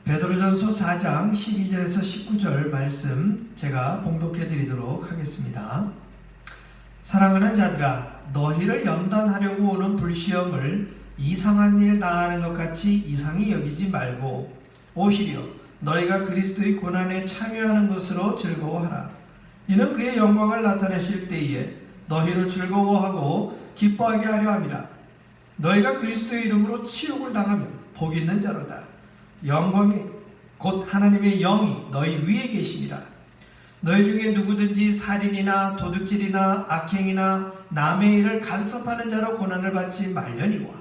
베드로전서 4장 12절에서 19절 말씀 제가 봉독해 드리도록 하겠습니다. 사랑하는 자들아, 너희를 연단하려고 오는 불시험을 이상한 일 당하는 것 같이 이상히 여기지 말고 오히려 너희가 그리스도의 고난에 참여하는 것으로 즐거워하라. 이는 그의 영광을 나타내실 때에 너희로 즐거워하고 기뻐하게 하려 함이라. 너희가 그리스도의 이름으로 치욕을 당하면 복 있는 자로다. 영광이 곧 하나님의 영이 너희 위에 계심이라. 너희 중에 누구든지 살인이나 도둑질이나 악행이나 남의 일을 간섭하는 자로 고난을 받지 말려니와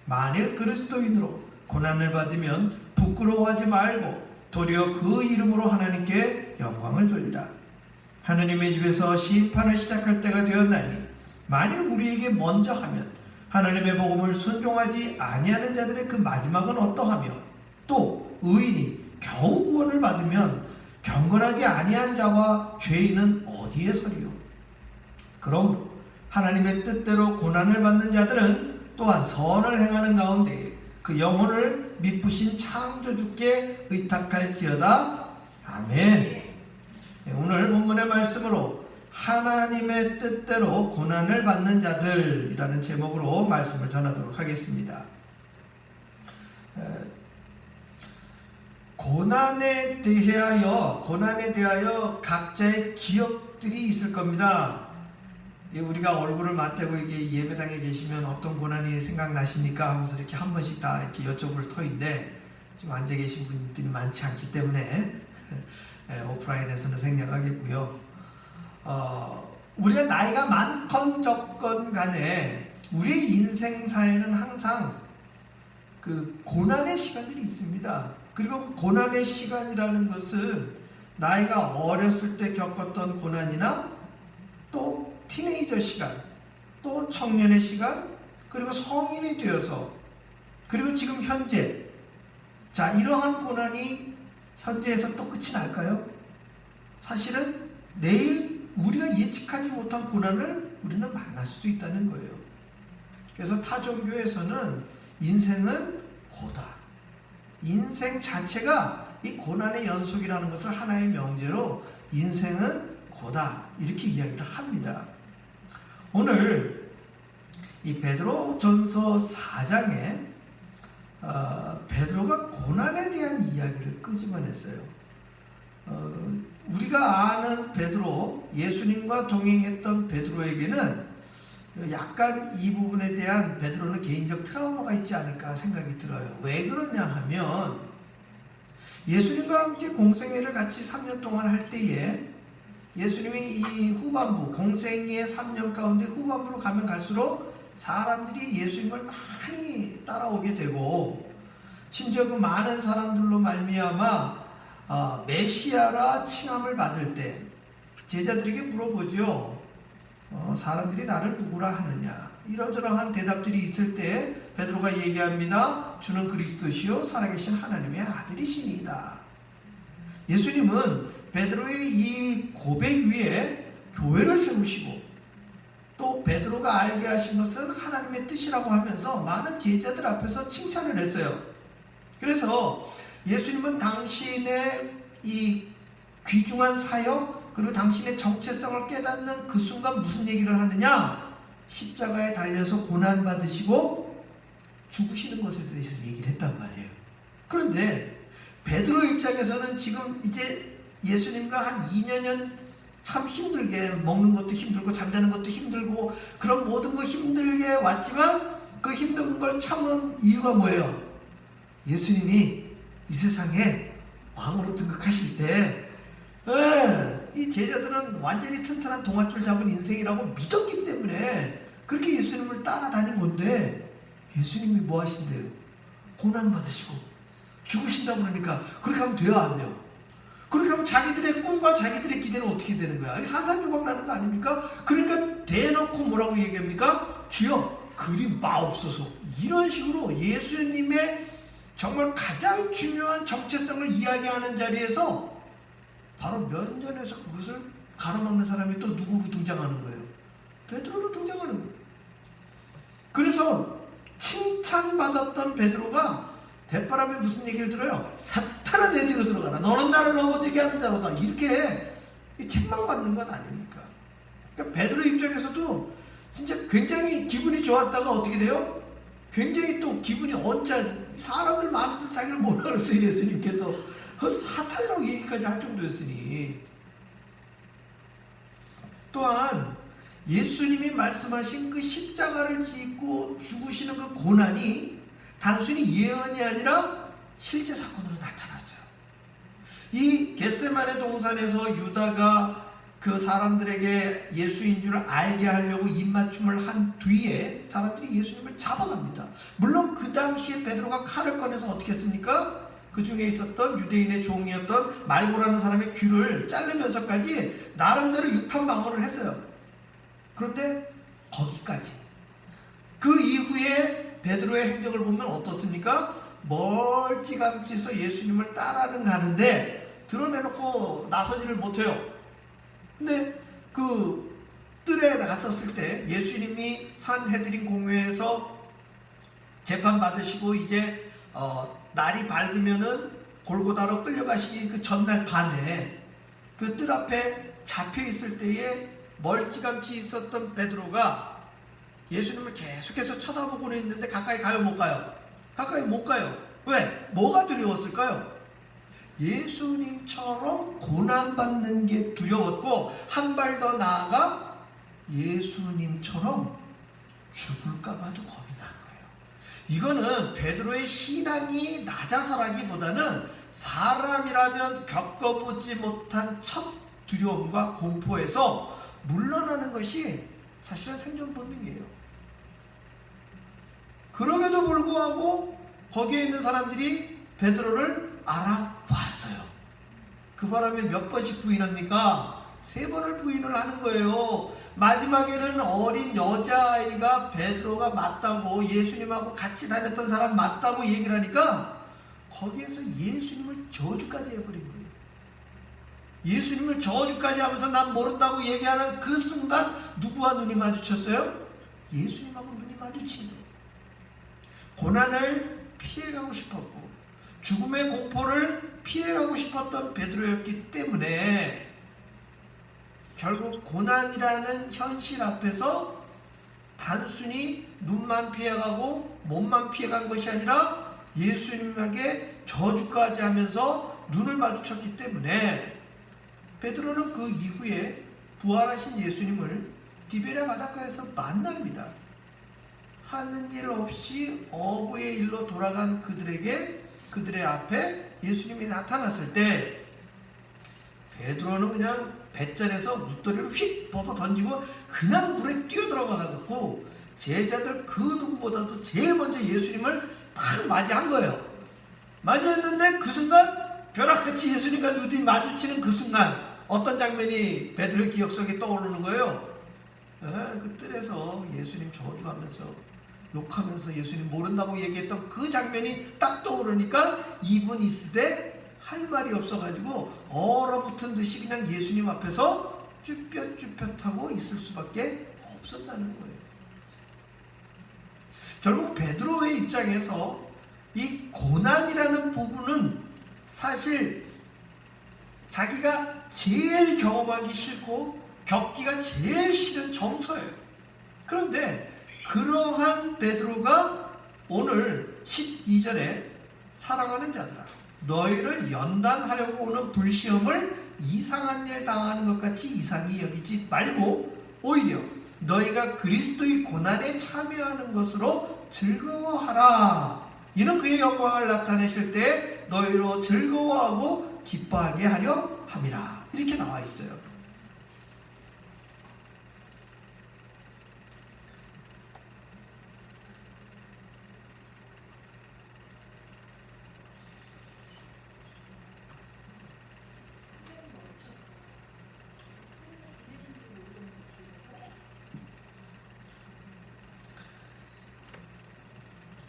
만일 그리스도인으로 고난을 받으면 부끄러워하지 말고 도리어 그 이름으로 하나님께 영광을 돌리라. 하나님의 집에서 심판을 시작할 때가 되었나니 만일 우리에게 먼저 하면 하나님의 복음을 순종하지 아니하는 자들의 그 마지막은 어떠하며 또 의인이 겨우 구원을 받으면 경건하지 아니한 자와 죄인은 어디에 서리요? 그러므로 하나님의 뜻대로 고난을 받는 자들은 또한 선을 행하는 가운데 그 영혼을 미쁘신 창조주께 의탁할지어다. 아멘. 오늘 본문의 말씀으로 하나님의 뜻대로 고난을 받는 자들이라는 제목으로 말씀을 전하도록 하겠습니다. 고난에 대하여 각자의 기억들이 있을 겁니다. 우리가 얼굴을 맞대고 이게 예배당에 계시면 어떤 고난이 생각나십니까? 하면서 이렇게 한 번씩 다 이렇게 여쭤볼 터인데 지금 앉아 계신 분들이 많지 않기 때문에 오프라인에서는 생략하겠고요. 우리가 나이가 많건 적건 간에 우리의 인생사에는 항상 그 고난의 시간들이 있습니다. 그리고 고난의 시간이라는 것은 나이가 어렸을 때 겪었던 고난이나 또 티네이저 시간, 또 청년의 시간, 그리고 성인이 되어서 그리고 지금 현재 이러한 고난이 현재에서 또 끝이 날까요? 사실은 내일 우리가 예측하지 못한 고난을 우리는 만날 수도 있다는 거예요. 그래서 타종교에서는 인생은 고다. 인생 자체가 이 고난의 연속이라는 것을 하나의 명제로 인생은 고다 이렇게 이야기를 합니다. 오늘 이 베드로전서 4장에 베드로가 고난에 대한 이야기를 끄집어냈어요. 우리가 아는 베드로, 예수님과 동행했던 베드로에게는 약간 이 부분에 대한 베드로는 개인적 트라우마가 있지 않을까 생각이 들어요. 왜 그러냐 하면 예수님과 함께 공생애를 같이 3년 동안 할 때에 예수님이 이 후반부, 공생애 3년 가운데 후반부로 가면 갈수록 사람들이 예수님을 많이 따라오게 되고 심지어 그 많은 사람들로 말미암아 메시아라 칭함을 받을 때 제자들에게 물어보죠. 사람들이 나를 누구라 하느냐. 이러저러한 대답들이 있을 때 베드로가 얘기합니다. 주는 그리스도시요 살아계신 하나님의 아들이시니이다. 예수님은 베드로의 이 고백 위에 교회를 세우시고 또 베드로가 알게 하신 것은 하나님의 뜻이라고 하면서 많은 제자들 앞에서 칭찬을 했어요. 그래서 예수님은 당신의 이 귀중한 사역 그리고 당신의 정체성을 깨닫는 그 순간 무슨 얘기를 하느냐? 십자가에 달려서 고난받으시고 죽으시는 것에 대해서 얘기를 했단 말이에요. 그런데 베드로 입장에서는 지금 이제 예수님과 한 2년 참 힘들게 먹는 것도 힘들고 잠자는 것도 힘들고 그런 모든 거 힘들게 왔지만 그 힘든 걸 참은 이유가 뭐예요? 예수님이 이 세상에 왕으로 등극하실 때 이 제자들은 완전히 튼튼한 동아줄 잡은 인생이라고 믿었기 때문에 그렇게 예수님을 따라다닌 건데 예수님이 뭐 하신대요? 고난 받으시고 죽으신다고 그러니까 그렇게 하면 돼야 안 돼요? 그렇게 하면 자기들의 꿈과 자기들의 기대는 어떻게 되는 거야? 이게 산산조각 나는 거 아닙니까? 그러니까 대놓고 뭐라고 얘기합니까? 주여 그리 마옵소서. 이런 식으로 예수님의 정말 가장 중요한 정체성을 이야기하는 자리에서 바로 면전에서 그것을 가로막는 사람이 또 누구로 등장하는 거예요? 베드로로 등장하는 거예요. 그래서 칭찬받았던 베드로가 대바람에 무슨 얘기를 들어요? 사탄아 내 뒤로 들어가라. 너는 나를 넘어지게 하는 자로다. 이렇게 책망받는 것 아닙니까? 그러니까 베드로 입장에서도 진짜 굉장히 기분이 좋았다가 어떻게 돼요? 굉장히 또 기분이 언짢아. 사람들 마음대로 자기를 뭐라 그랬어요. 예수님께서 사탄이라고 얘기까지 할 정도였으니. 또한 예수님이 말씀하신 그 십자가를 짓고 죽으시는 그 고난이 단순히 예언이 아니라 실제 사건으로 나타났어요. 이 겟세마네 동산에서 유다가 그 사람들에게 예수인 줄 알게 하려고 입맞춤을 한 뒤에 사람들이 예수님을 잡아갑니다. 물론 그 당시에 베드로가 칼을 꺼내서 어떻게 했습니까? 그 중에 있었던 유대인의 종이었던 말고라는 사람의 귀를 자르면서까지 나름대로 육탄방어를 했어요. 그런데 거기까지. 그 이후에 베드로의 행적을 보면 어떻습니까? 멀찌감치서 예수님을 따라는 가는데 드러내놓고 나서지를 못해요. 근데 그 뜰에 나갔었을 때 예수님이 산헤드린 공회에서 재판 받으시고 이제 날이 밝으면은 골고다로 끌려가시기 그 전날 밤에 그 뜰 앞에 잡혀 있을 때에 멀찌감치 있었던 베드로가 예수님을 계속해서 쳐다보고는 있는데 가까이 가요, 못 가요? 가까이 못 가요. 왜? 뭐가 두려웠을까요? 예수님처럼 고난받는 게 두려웠고 한 발 더 나아가 예수님처럼 죽을까봐도 겁이 난 거예요. 이거는 베드로의 신앙이 낮아서라기보다는 사람이라면 겪어보지 못한 첫 두려움과 공포에서 물러나는 것이 사실은 생존 본능이에요. 그럼에도 불구하고 거기에 있는 사람들이 베드로를 알아봤어요. 그 바람에 몇 번씩 부인합니까? 3번을 부인을 하는 거예요. 마지막에는 어린 여자아이가 베드로가 맞다고, 예수님하고 같이 다녔던 사람 맞다고 얘기를 하니까 거기에서 예수님을 저주까지 해버린 거예요. 예수님을 저주까지 하면서 난 모른다고 얘기하는 그 순간 누구와 눈이 마주쳤어요? 예수님하고 눈이 마주친 거예요. 고난을 피해가고 싶었고 죽음의 공포를 피해가고 싶었던 베드로였기 때문에 결국 고난이라는 현실 앞에서 단순히 눈만 피해가고 몸만 피해간 것이 아니라 예수님에게 저주까지 하면서 눈을 마주쳤기 때문에 베드로는 그 이후에 부활하신 예수님을 디베랴 바닷가에서 만납니다. 하는 일 없이 어부의 일로 돌아간 그들의 앞에 예수님이 나타났을 때 베드로는 그냥 뱃잔에서 웃도리를 휙 벗어 던지고 그냥 물에 뛰어들어가고 제자들 그 누구보다도 제일 먼저 예수님을 딱 맞이한 거예요. 맞이했는데 그 순간 벼락같이 예수님과 눈이 마주치는 그 순간 어떤 장면이 베드로의 기억 속에 떠오르는 거예요? 그 뜰에서 예수님 저주하면서 욕하면서 예수님 모른다고 얘기했던 그 장면이 딱 떠오르니까 이분 있으되 할 말이 없어가지고 얼어붙은 듯이 그냥 예수님 앞에서 쭈뼛쭈뼛하고 있을 수밖에 없었다는 거예요. 결국 베드로의 입장에서 이 고난이라는 부분은 사실 자기가 제일 경험하기 싫고 겪기가 제일 싫은 정서예요. 그런데 그러한 베드로가 오늘 12절에 사랑하는 자들아 너희를 연단하려고 오는 불시험을 이상한 일 당하는 것 같이 이상히 여기지 말고 오히려 너희가 그리스도의 고난에 참여하는 것으로 즐거워하라. 이는 그의 영광을 나타내실 때 너희로 즐거워하고 기뻐하게 하려 함이라. 이렇게 나와 있어요.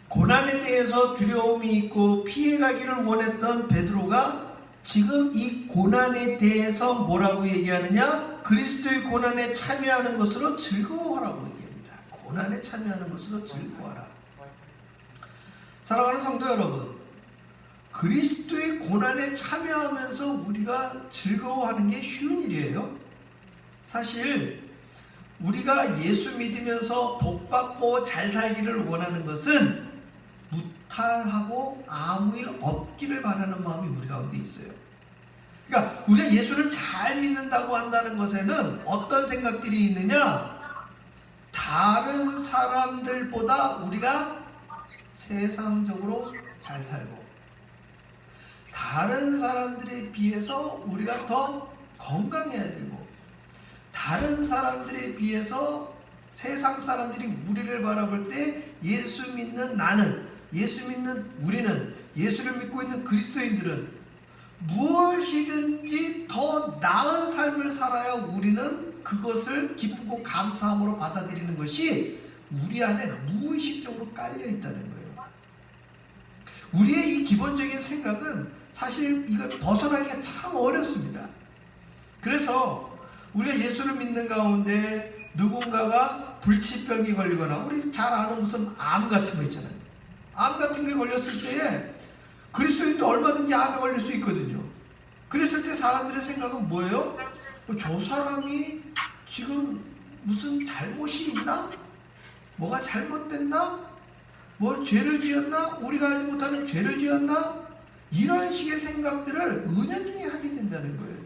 고난에 대해서 두려움이 있고 피해가기를 원했던 베드로가 지금 이 고난에 대해서 뭐라고 얘기하느냐? 그리스도의 고난에 참여하는 것으로 즐거워하라고 얘기합니다. 고난에 참여하는 것으로 즐거워하라. 사랑하는 성도 여러분, 그리스도의 고난에 참여하면서 우리가 즐거워하는 게 쉬운 일이에요. 사실 우리가 예수 믿으면서 복받고 잘 살기를 원하는 것은 무탈하고 아무 일 없기를 바라는 마음이 우리 가운데 있어요. 그러니까 우리가 예수를 잘 믿는다고 한다는 것에는 어떤 생각들이 있느냐? 다른 사람들보다 우리가 세상적으로 잘 살고, 다른 사람들에 비해서 우리가 더 건강해야 되고, 다른 사람들에 비해서 세상 사람들이 우리를 바라볼 때 예수 믿는 나는, 예수 믿는 우리는, 예수를 믿고 있는 그리스도인들은 무엇이든지 더 나은 삶을 살아야 우리는 그것을 기쁘고 감사함으로 받아들이는 것이 우리 안에 무의식적으로 깔려 있다는 거예요. 우리의 이 기본적인 생각은 사실 이걸 벗어나기가 참 어렵습니다. 그래서 우리가 예수를 믿는 가운데 누군가가 불치병이 걸리거나, 우리 잘 아는 무슨 암 같은 거 있잖아요. 암 같은 게 걸렸을 때에 그리스도인도 얼마든지 암에 걸릴 수 있거든요. 그랬을 때 사람들의 생각은 뭐예요? 저 사람이 지금 무슨 잘못이 있나? 뭐가 잘못됐나? 뭐 죄를 지었나? 우리가 알지 못하는 죄를 지었나? 이런 식의 생각들을 은연중에 하게 된다는 거예요.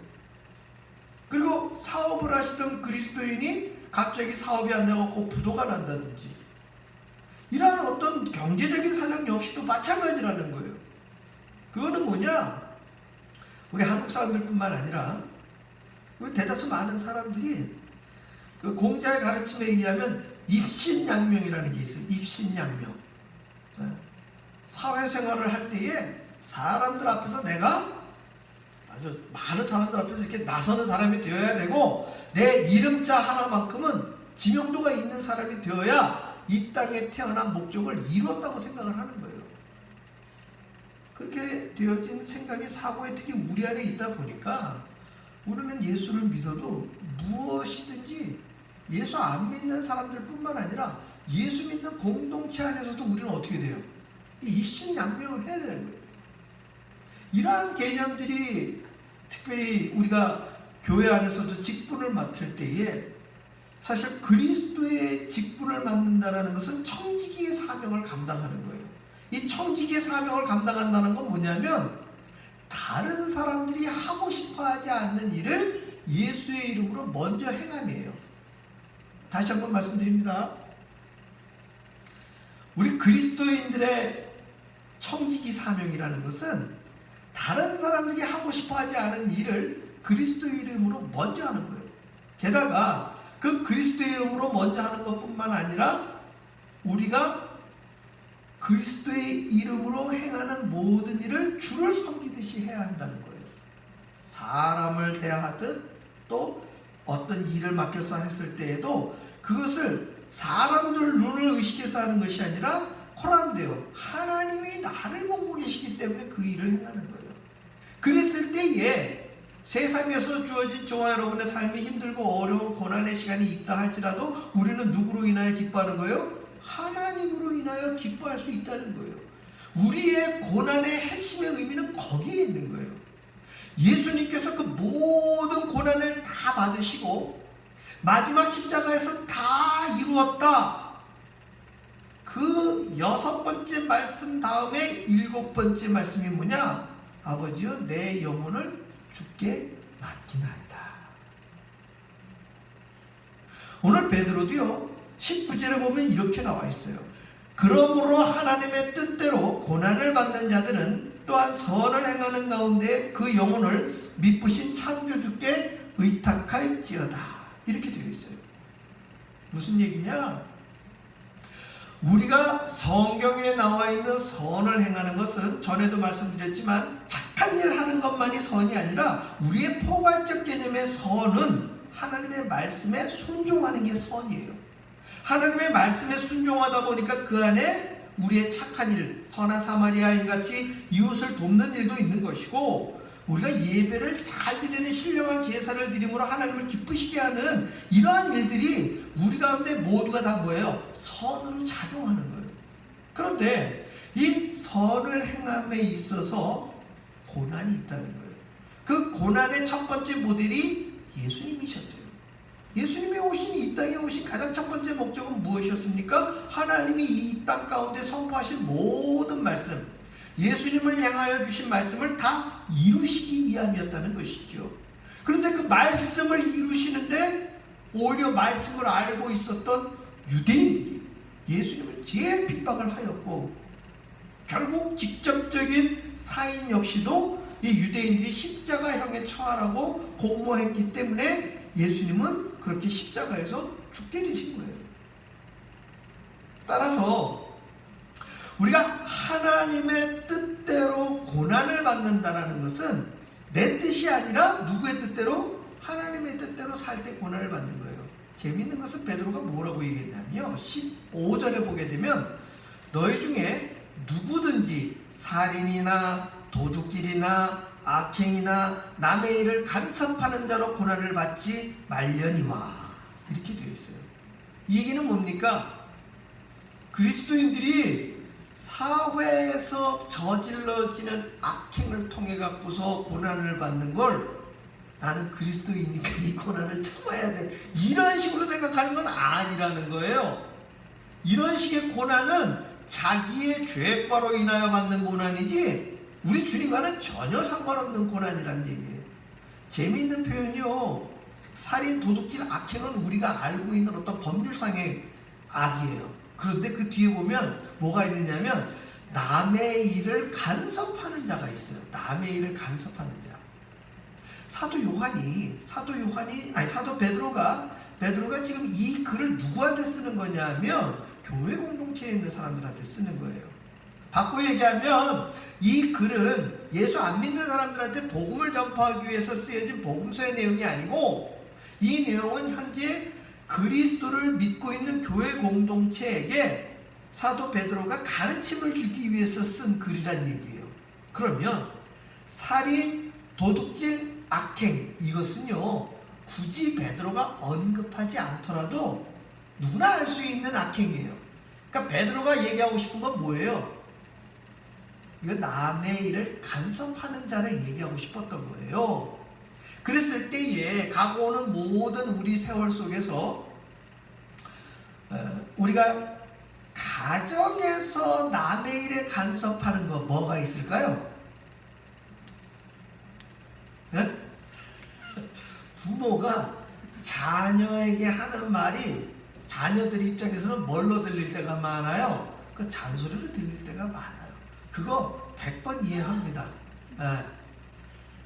그리고 사업을 하시던 그리스도인이 갑자기 사업이 안 되고 부도가 난다든지, 이러한 어떤 경제적인 사정 역시도 마찬가지라는 거예요. 그거는 뭐냐? 우리 한국 사람들뿐만 아니라 우리 대다수 많은 사람들이 그 공자의 가르침에 의하면 입신양명이라는 게 있어요. 입신양명. 사회생활을 할 때에 사람들 앞에서 내가 아주 많은 사람들 앞에서 이렇게 나서는 사람이 되어야 되고, 내 이름자 하나만큼은 지명도가 있는 사람이 되어야 이 땅에 태어난 목적을 이루었다고 생각을 하는 거예요. 그렇게 되어진 생각이, 사고의 틀이 우리 안에 있다 보니까 우리는 예수를 믿어도 무엇이든지 예수 안 믿는 사람들 뿐만 아니라 예수 믿는 공동체 안에서도 우리는 어떻게 돼요? 입신양명을 해야 되는 거예요. 이러한 개념들이 특별히 우리가 교회 안에서도 직분을 맡을 때에 사실 그리스도의 직분을 맡는다는 것은 청지기의 사명을 감당하는 거예요. 이 청지기의 사명을 감당한다는 건 뭐냐면 다른 사람들이 하고 싶어 하지 않는 일을 예수의 이름으로 먼저 행함이에요. 다시 한번 말씀드립니다. 우리 그리스도인들의 청지기 사명이라는 것은 다른 사람들이 하고 싶어 하지 않은 일을 그리스도의 이름으로 먼저 하는 거예요. 게다가 그 그리스도의 이름으로 먼저 하는 것뿐만 아니라 우리가 그리스도의 이름으로 행하는 모든 일을 주를 섬기듯이 해야 한다는 거예요. 사람을 대하듯 또 어떤 일을 맡겨서 했을 때에도 그것을 사람들 눈을 의식해서 하는 것이 아니라 코란데요, 하나님이 나를 보고 계시기 때문에 그 일을 행하는 거예요. 그랬을 때에 세상에서 주어진 저와 여러분의 삶이 힘들고 어려운 고난의 시간이 있다 할지라도 우리는 누구로 인하여 기뻐하는 거예요? 하나님으로 인하여 기뻐할 수 있다는 거예요. 우리의 고난의 핵심의 의미는 거기에 있는 거예요. 예수님께서 그 모든 고난을 다 받으시고 마지막 십자가에서 다 이루었다. 그 6번째 말씀 다음에 7번째 말씀이 뭐냐? 아버지여 내 영혼을 주께 맡기나이다. 오늘 베드로도요 19절에 보면 이렇게 나와 있어요. 그러므로 하나님의 뜻대로 고난을 받는 자들은 또한 선을 행하는 가운데 그 영혼을 미쁘신 창조주께 의탁할지어다. 이렇게 되어 있어요. 무슨 얘기냐? 우리가 성경에 나와 있는 선을 행하는 것은 전에도 말씀드렸지만 착한 일 하는 것만이 선이 아니라 우리의 포괄적 개념의 선은 하나님의 말씀에 순종하는 게 선이에요. 하나님의 말씀에 순종하다 보니까 그 안에 우리의 착한 일, 선한 사마리아인같이 이웃을 돕는 일도 있는 것이고, 우리가 예배를 잘 드리는 신령한 제사를 드림으로 하나님을 기쁘시게 하는 이러한 일들이 우리 가운데 모두가 다 뭐예요? 선으로 작용하는 거예요. 그런데 이 선을 행함에 있어서 고난이 있다는 거예요. 그 고난의 첫 번째 모델이 예수님이셨어요. 예수님이 오신 이 땅에 오신 가장 첫 번째 목적은 무엇이었습니까? 하나님이 이 땅 가운데 선포하신 모든 말씀, 예수님을 향하여 주신 말씀을 다 이루시기 위함이었다는 것이죠. 그런데 그 말씀을 이루시는데 오히려 말씀을 알고 있었던 유대인들이 예수님을 제일 핍박을 하였고, 결국 직접적인 사인 역시도 이 유대인들이 십자가형에 처하라고 공모했기 때문에 예수님은 그렇게 십자가에서 죽게 되신 거예요. 따라서 우리가 하나님의 뜻대로 고난을 받는다는 것은 내 뜻이 아니라 누구의 뜻대로? 하나님의 뜻대로 살 때 고난을 받는 거예요. 재밌는 것은 베드로가 뭐라고 얘기했냐면요, 15절에 보게 되면 너희 중에 누구든지 살인이나 도둑질이나 악행이나 남의 일을 간섭하는 자로 고난을 받지 말려니와, 이렇게 되어 있어요. 이 얘기는 뭡니까? 그리스도인들이 사회에서 저질러지는 악행을 통해 갖고서 고난을 받는 걸 나는 그리스도이니까 이 고난을 참아야 돼, 이런 식으로 생각하는 건 아니라는 거예요. 이런 식의 고난은 자기의 죄과로 인하여 받는 고난이지 우리 주님과는 전혀 상관없는 고난이라는 얘기예요. 재미있는 표현이요, 살인, 도둑질, 악행은 우리가 알고 있는 어떤 법률상의 악이에요. 그런데 그 뒤에 보면 뭐가 있느냐면 남의 일을 간섭하는 자가 있어요. 남의 일을 간섭하는 자. 사도 베드로가 지금 이 글을 누구한테 쓰는 거냐면 교회 공동체에 있는 사람들한테 쓰는 거예요. 바꿔 얘기하면 이 글은 예수 안 믿는 사람들한테 복음을 전파하기 위해서 쓰여진 복음서의 내용이 아니고, 이 내용은 현재 그리스도를 믿고 있는 교회 공동체에게 사도 베드로가 가르침을 주기 위해서 쓴 글이란 얘기예요. 그러면 살인, 도둑질, 악행, 이것은요 굳이 베드로가 언급하지 않더라도 누구나 알 수 있는 악행이에요. 그러니까 베드로가 얘기하고 싶은 건 뭐예요? 이거 남의 일을 간섭하는 자를 얘기하고 싶었던 거예요. 그랬을 때에 가고오는 모든 우리 세월 속에서 우리가 가정에서 남의 일에 간섭하는 거 뭐가 있을까요? 네? 부모가 자녀에게 하는 말이 자녀들 입장에서는 뭘로 들릴 때가 많아요? 그 잔소리로 들릴 때가 많아요. 그거 100번 이해합니다.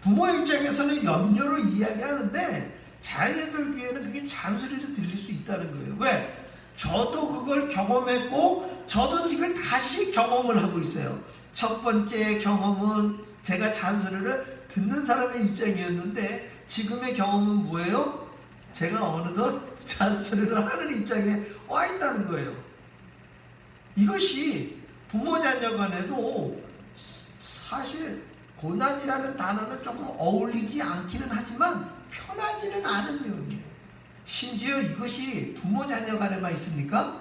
부모 입장에서는 염려로 이야기하는데 자녀들 귀에는 그게 잔소리로 들릴 수 있다는 거예요. 왜? 저도 그걸 경험했고 저도 지금 다시 경험을 하고 있어요. 첫 번째 경험은 제가 잔소리를 듣는 사람의 입장이었는데 지금의 경험은 뭐예요? 제가 어느덧 잔소리를 하는 입장에 와 있다는 거예요. 이것이 부모 자녀 간에도 사실 고난이라는 단어는 조금 어울리지 않기는 하지만 편하지는 않은 내용이에요. 심지어 이것이 부모 자녀 간에만 있습니까?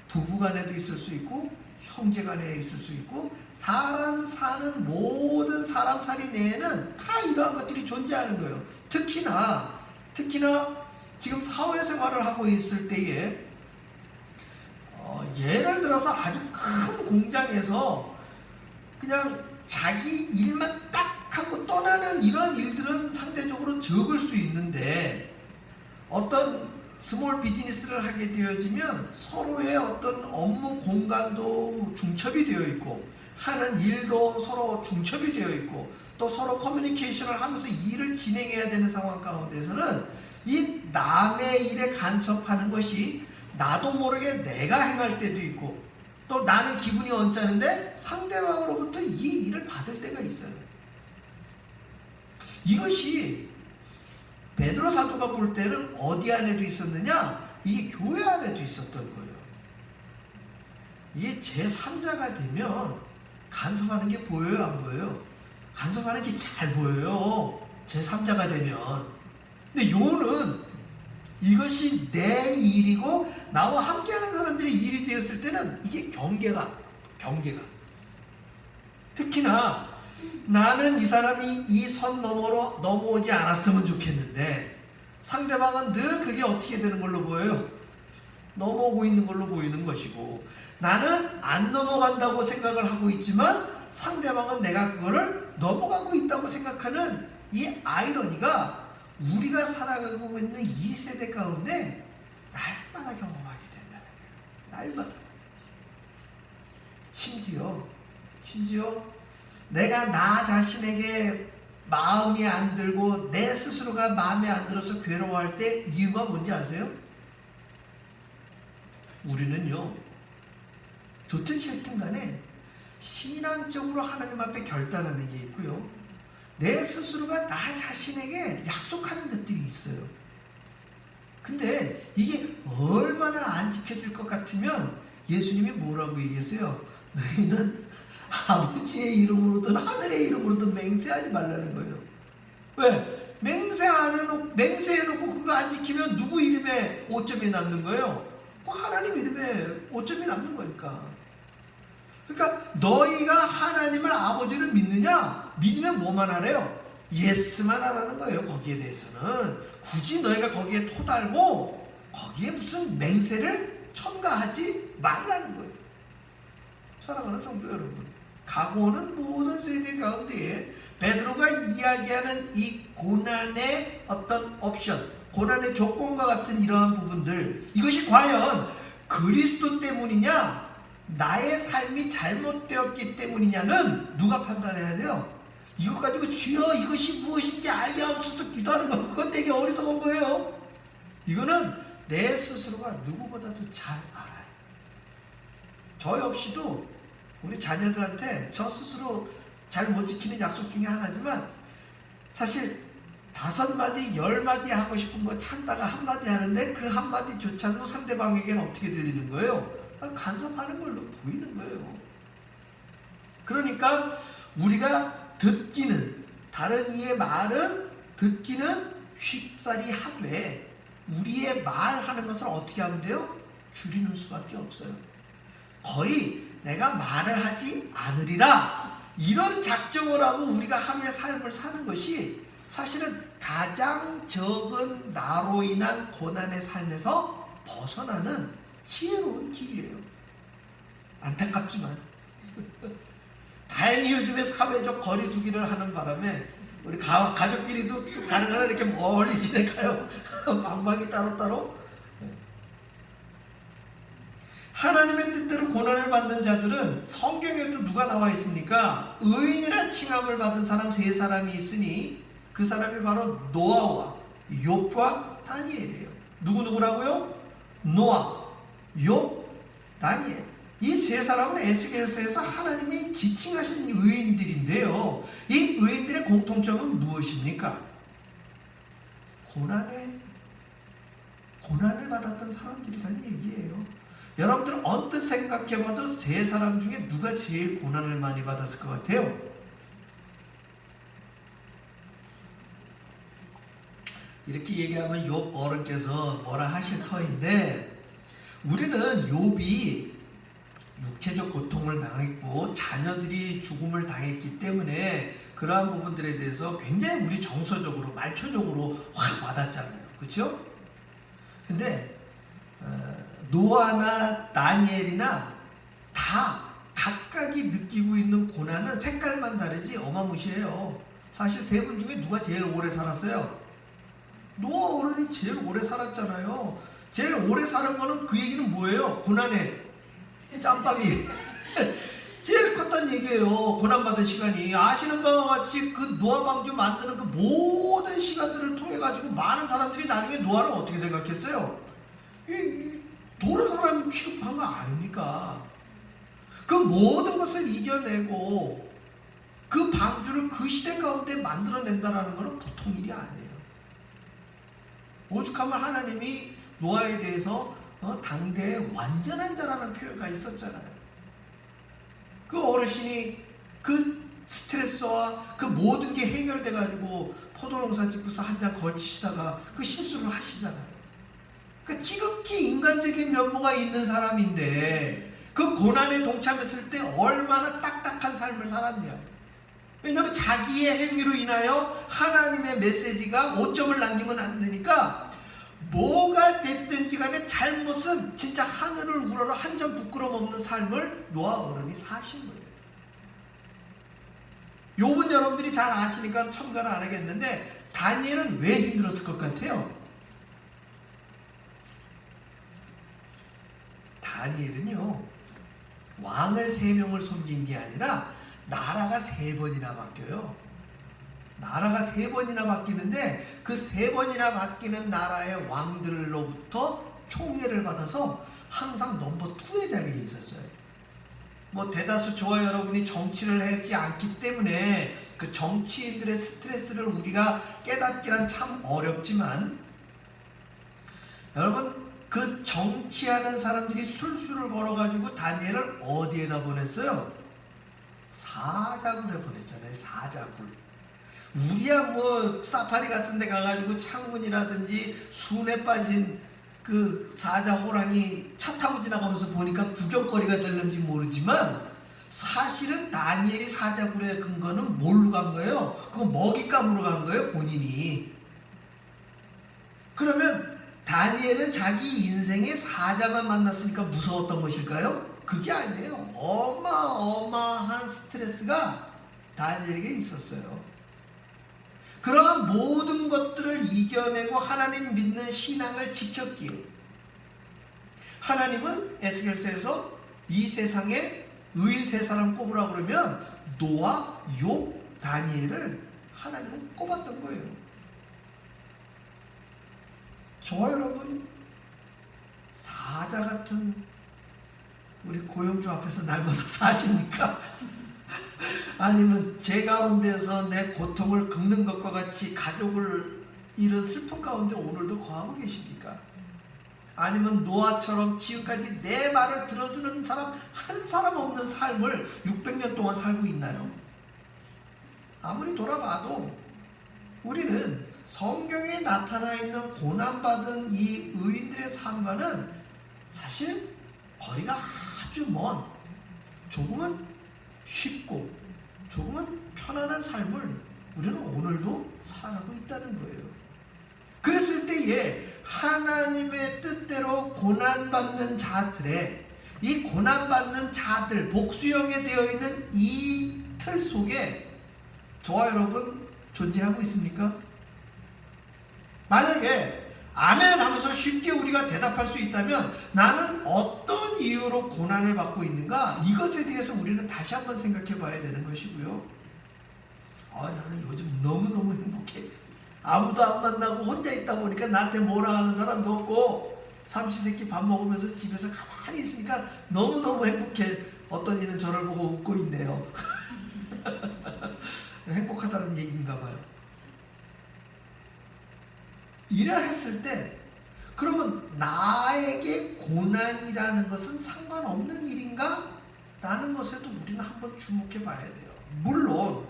부부 간에도 있을 수 있고 형제 간에 있을 수 있고 사람 사는 모든 사람 살이 내에는 다 이러한 것들이 존재하는 거예요. 특히나 지금 사회생활을 하고 있을 때에 예를 들어서 아주 큰 공장에서 그냥 자기 일만 딱 하고 떠나는 이런 일들은 상대적으로 적을 수 있는데, 어떤 스몰 비즈니스를 하게 되어지면 서로의 어떤 업무 공간도 중첩이 되어 있고 하는 일도 서로 중첩이 되어 있고 또 서로 커뮤니케이션을 하면서 일을 진행해야 되는 상황 가운데서는 이 남의 일에 간섭하는 것이 나도 모르게 내가 행할 때도 있고 또 나는 기분이 언짢은데 상대방으로부터 이 일을 받을 때가 있어요. 이것이 베드로 사도가 볼 때는 어디 안에도 있었느냐? 이게 교회 안에도 있었던 거예요. 이게 제3자가 되면 간섭하는 게 보여요, 안 보여요? 간섭하는 게 잘 보여요, 제3자가 되면. 근데 요는 이것이 내 일이고 나와 함께하는 사람들의 일이 되었을 때는 이게 경계가 경계가. 특히나 나는 이 사람이 이 선 너머로 넘어오지 않았으면 좋겠는데 상대방은 늘 그게 어떻게 되는 걸로 보여요? 넘어오고 있는 걸로 보이는 것이고, 나는 안 넘어간다고 생각을 하고 있지만 상대방은 내가 그거를 넘어가고 있다고 생각하는 이 아이러니가 우리가 살아가고 있는 이 세대 가운데 날마다 경험하게 된다는 거예요. 날마다. 심지어 내가 나 자신에게 마음이 안 들고 내 스스로가 마음에 안 들어서 괴로워할 때 이유가 뭔지 아세요? 우리는요, 좋든 싫든 간에 신앙적으로 하나님 앞에 결단하는 게 있고요, 내 스스로가 나 자신에게 약속하는 것들이 있어요. 근데 이게 얼마나 안 지켜질 것 같으면 예수님이 뭐라고 얘기했어요? 너희는 아버지의 이름으로든 하늘의 이름으로든 맹세하지 말라는 거예요. 왜? 맹세해놓고 그거 안 지키면 누구 이름에 오점이 남는 거예요? 하나님 이름에 오점이 남는 거니까. 그러니까 너희가 하나님을 아버지를 믿느냐? 믿으면 뭐만 하래요? 예스만 하라는 거예요. 거기에 대해서는 굳이 너희가 거기에 토달고 거기에 무슨 맹세를 첨가하지 말라는 거예요. 사랑하는 성도 여러분, 각오는 모든 세대 가운데에 베드로가 이야기하는 이 고난의 어떤 옵션, 고난의 조건과 같은 이러한 부분들, 이것이 과연 그리스도 때문이냐, 나의 삶이 잘못되었기 때문이냐는 누가 판단해야 돼요? 이거 가지고 주여 이것이 무엇인지 알게 없어서 기도하는 거, 그건 되게 어리석은 거예요. 이거는 내 스스로가 누구보다도 잘 알아요. 저 역시도 우리 자녀들한테 저 스스로 잘 못 지키는 약속 중에 하나지만, 사실 5마디 10마디 하고 싶은 거 참다가 한마디 하는데 그 한마디조차도 상대방에게는 어떻게 들리는 거예요? 간섭하는 걸로 보이는 거예요. 그러니까 우리가 듣기는, 다른 이의 말은 듣기는 쉽사리 하되 우리의 말하는 것을 어떻게 하면 돼요? 줄이는 수밖에 없어요. 거의 내가 말을 하지 않으리라, 이런 작정을 하고 우리가 하루의 삶을 사는 것이 사실은 가장 적은 나로 인한 고난의 삶에서 벗어나는 지혜로운 길이에요. 안타깝지만 다행히 요즘에 사회적 거리두기를 하는 바람에 우리 가족끼리도 가능한 이렇게 멀리 지내가요. 방방이 따로따로. 하나님의 뜻대로 고난을 받는 자들은 성경에도 누가 나와 있습니까? 의인이라 칭함을 받은 사람 3사람이 있으니 그 사람이 바로 노아와 욥과 다니엘이에요. 누구라고요? 노아, 욥, 다니엘. 이 3사람은 에스겔서에서 하나님이 지칭하신 의인들인데요, 이 의인들의 공통점은 무엇입니까? 고난을 받았던 사람들이라는 얘기예요. 여러분들 언뜻 생각해봐도 3사람 중에 누가 제일 고난을 많이 받았을 것 같아요? 이렇게 얘기하면 욥 어른께서 뭐라 하실 터인데, 우리는 욥이 육체적 고통을 당했고 자녀들이 죽음을 당했기 때문에 그러한 부분들에 대해서 굉장히 우리 정서적으로, 말초적으로 확 와닿잖아요. 그렇죠? 근데 노아나 다니엘이나 다 각각이 느끼고 있는 고난은 색깔만 다르지 어마무시해요. 사실 3분 중에 누가 제일 오래 살았어요? 노아 어른이 제일 오래 살았잖아요. 제일 오래 사는 거는 그 얘기는 뭐예요? 고난의 짬밥이 제일 컸단 얘기예요. 고난받은 시간이. 아시는 바와 같이 그 노아 방주 만드는 그 모든 시간들을 통해 가지고 많은 사람들이 나중에 노아를 어떻게 생각했어요? 도는 사람 취급한 거 아닙니까? 그 모든 것을 이겨내고 그 방주를 그 시대 가운데 만들어낸다는 것은 보통 일이 아니에요. 오죽하면 하나님이 노아에 대해서 당대의 완전한 자라는 표현가 있었잖아요. 그 어르신이 그 스트레스와 그 모든 게 해결돼 가지고 포도농사 짓고서 한 장 걸치시다가 그 실수를 하시잖아요. 그 지극히 인간적인 면모가 있는 사람인데 그 고난에 동참했을 때 얼마나 딱딱한 삶을 살았냐. 왜냐하면 자기의 행위로 인하여 하나님의 메시지가 오점을 남기면 안 되니까 뭐가 됐든지 간에 잘못은 진짜 하늘을 우러러 한 점 부끄럼 없는 삶을 노아 어른이 사신 거예요. 욥은 여러분들이 잘 아시니까 첨가를 안 하겠는데 다니엘은 왜 힘들었을 것 같아요? 다니엘은요, 왕을 3명을 섬긴 게 아니라 나라가 3번이나 바뀌어요. 나라가 3번이나 바뀌는데 그 3번이나 바뀌는 나라의 왕들로부터 총애를 받아서 항상 넘버 2의 자리에 있었어요. 뭐 대다수 저와 여러분이 정치를 하지 않기 때문에 그 정치인들의 스트레스를 우리가 깨닫기란 참 어렵지만, 여러분 그 정치하는 사람들이 술술을 걸어가지고 다니엘을 어디에다 보냈어요? 사자굴에 보냈잖아요. 사자굴. 우리야 뭐 사파리 같은 데 가가지고 창문이라든지 순에 빠진 그 사자 호랑이 차 타고 지나가면서 보니까 구경거리가 될는지 모르지만, 사실은 다니엘이 사자굴에 간 거는 뭘로 간 거예요? 그거 먹잇감으로 간 거예요, 본인이. 그러면 다니엘은 자기 인생에 사자만 만났으니까 무서웠던 것일까요? 그게 아니에요. 어마어마한 스트레스가 다니엘에게 있었어요. 그러한 모든 것들을 이겨내고 하나님 믿는 신앙을 지켰기에 하나님은 에스겔서에서 이 세상에 의인 3사람 꼽으라고 그러면 노아, 욥, 다니엘을 하나님은 꼽았던 거예요. 저와 여러분, 사자 같은 우리 고영주 앞에서 날마다 사십니까? 아니면 제 가운데서 내 고통을 겪는 것과 같이 가족을 잃은 슬픔 가운데 오늘도 거하고 계십니까? 아니면 노아처럼 지금까지 내 말을 들어주는 사람 한 사람 없는 삶을 600년 동안 살고 있나요? 아무리 돌아봐도 우리는 성경에 나타나 있는 고난받은 이 의인들의 삶과는 사실 거리가 아주 먼, 조금은 쉽고 조금은 편안한 삶을 우리는 오늘도 살아가고 있다는 거예요. 그랬을 때에 하나님의 뜻대로 고난받는 자들의, 이 고난받는 자들, 복수형에 되어 있는 이 틀 속에 저와 여러분 존재하고 있습니까? 만약에 아멘 하면서 쉽게 우리가 대답할 수 있다면 나는 어떤 이유로 고난을 받고 있는가? 이것에 대해서 우리는 다시 한번 생각해 봐야 되는 것이고요. 나는 요즘 너무너무 행복해. 아무도 안 만나고 혼자 있다 보니까 나한테 뭐라 하는 사람도 없고 삼시세끼 밥 먹으면서 집에서 가만히 있으니까 너무너무 행복해. 어떤 이는 저를 보고 웃고 있네요. 행복하다는 얘기인가 봐요. 이라 했을 때 그러면 나에게 고난이라는 것은 상관없는 일인가? 라는 것에도 우리는 한번 주목해 봐야 돼요. 물론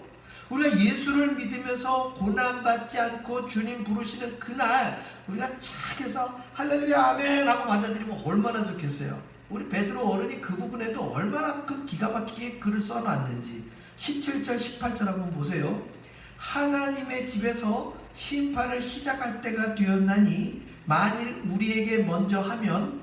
우리가 예수를 믿으면서 고난받지 않고 주님 부르시는 그날 우리가 착해서 할렐루야 아멘 하고 맞아들이면 얼마나 좋겠어요. 우리 베드로 어른이 그 부분에도 얼마나 그 기가 막히게 글을 써놨는지 17절 18절 한번 보세요. 하나님의 집에서 심판을 시작할 때가 되었나니 만일 우리에게 먼저 하면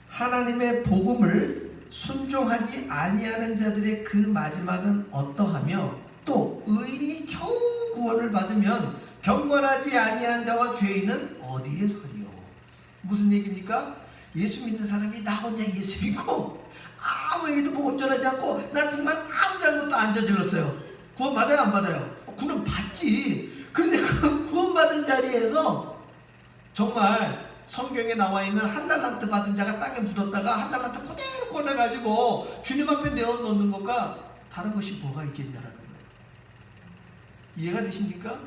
하나님의 복음을 순종하지 아니하는 자들의 그 마지막은 어떠하며 또 의인이 겨우 구원을 받으면 경건하지 아니한 자와 죄인은 어디에 서리요? 무슨 얘기입니까? 예수 믿는 사람이 나 혼자 예수 믿고 아무 얘기도 온전하지 않고 나 정말 아무 잘못도 안 저질렀어요. 구원 받아요 안 받아요? 구원 받지. 그런데 그 구원받은 자리에서 정말 성경에 나와 있는 한 달란트 받은 자가 땅에 묻었다가 한 달란트 그대로 꺼내가지고 주님 앞에 내어놓는 것과 다른 것이 뭐가 있겠냐라는 거예요. 이해가 되십니까?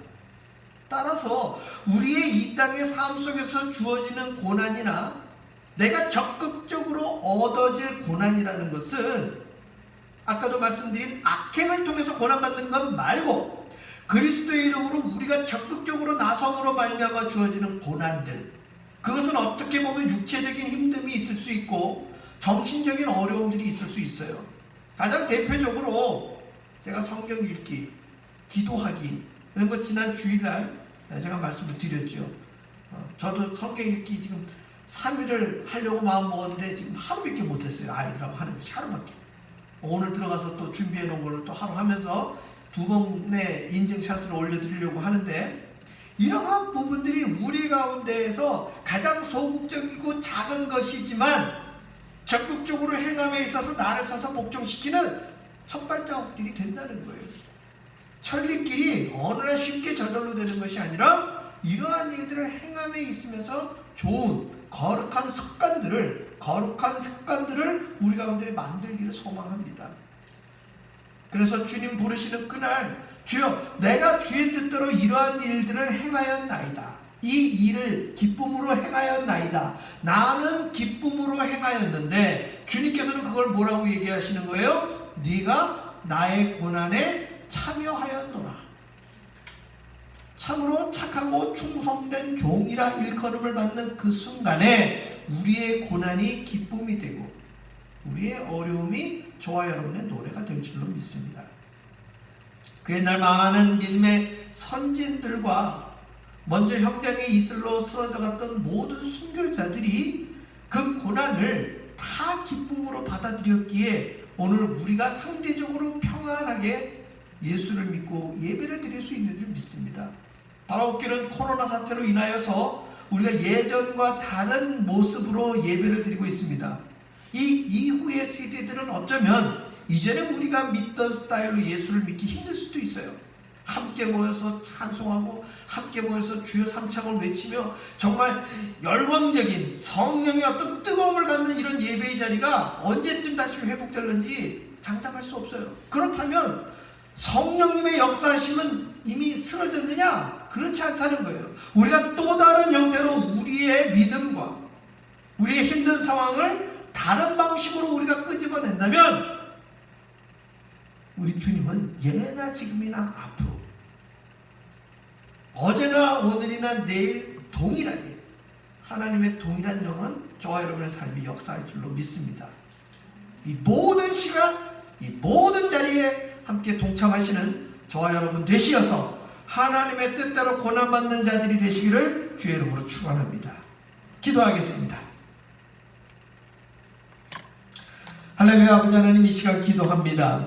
따라서 우리의 이 땅의 삶 속에서 주어지는 고난이나 내가 적극적으로 얻어질 고난이라는 것은 아까도 말씀드린 악행을 통해서 고난받는 것 말고 그리스도의 이름으로 우리가 적극적으로 나섬으로 말미암아 주어지는 고난들, 그것은 어떻게 보면 육체적인 힘듦이 있을 수 있고 정신적인 어려움들이 있을 수 있어요. 가장 대표적으로 제가 성경 읽기, 기도하기 이런 거 지난 주일날 제가 말씀을 드렸죠. 저도 성경 읽기 지금 3일을 하려고 마음 먹었는데 지금 하루밖에 못했어요. 아이들하고 하는 것이 하루밖에. 오늘 들어가서 또 준비해 놓은 걸로 또 하루 하면서 2번의 인증샷을 올려드리려고 하는데, 이러한 부분들이 우리 가운데에서 가장 소극적이고 작은 것이지만 적극적으로 행함에 있어서 나를 쳐서 복종시키는 첫발자국들이 된다는 거예요. 천리길이 어느 날 쉽게 저절로 되는 것이 아니라 이러한 일들을 행함에 있으면서 좋은 거룩한 습관들을 우리 가운데 만들기를 소망합니다. 그래서 주님 부르시는 그날, 주여 내가 주의 뜻대로 이러한 일들을 행하였나이다. 이 일을 기쁨으로 행하였나이다. 나는 기쁨으로 행하였는데 주님께서는 그걸 뭐라고 얘기하시는 거예요? 네가 나의 고난에 참여하였노라. 참으로 착하고 충성된 종이라 일컬음을 받는 그 순간에 우리의 고난이 기쁨이 되고 우리의 어려움이 저와 여러분의 노래가 될 줄로 믿습니다. 그 옛날 많은 믿음의 선진들과 먼저 형장에 이슬로 쓰러져 갔던 모든 순교자들이 그 고난을 다 기쁨으로 받아들였기에 오늘 우리가 상대적으로 평안하게 예수를 믿고 예배를 드릴 수 있는 줄 믿습니다. 바라옵기는 코로나 사태로 인하여서 우리가 예전과 다른 모습으로 예배를 드리고 있습니다. 이 이후의 세대들은 어쩌면 이전에 우리가 믿던 스타일로 예수를 믿기 힘들 수도 있어요. 함께 모여서 찬송하고 함께 모여서 주여 삼창을 외치며 정말 열광적인 성령의 어떤 뜨거움을 갖는 이런 예배의 자리가 언제쯤 다시 회복될는지 장담할 수 없어요. 그렇다면 성령님의 역사하심은 이미 쓰러졌느냐? 그렇지 않다는 거예요. 우리가 또 다른 형태로 우리의 믿음과 우리의 힘든 상황을 다른 방식으로 우리가 끄집어낸다면 우리 주님은 예나 지금이나 앞으로 어제나 오늘이나 내일 동일하게 하나님의 동일한 영은 저와 여러분의 삶이 역사할 줄로 믿습니다. 이 모든 시간, 이 모든 자리에 함께 동참하시는 저와 여러분 되시어서 하나님의 뜻대로 고난받는 자들이 되시기를 주의 이름으로 축원합니다. 기도하겠습니다. 할렐루야. 아버지 하나님, 이 시간 기도합니다.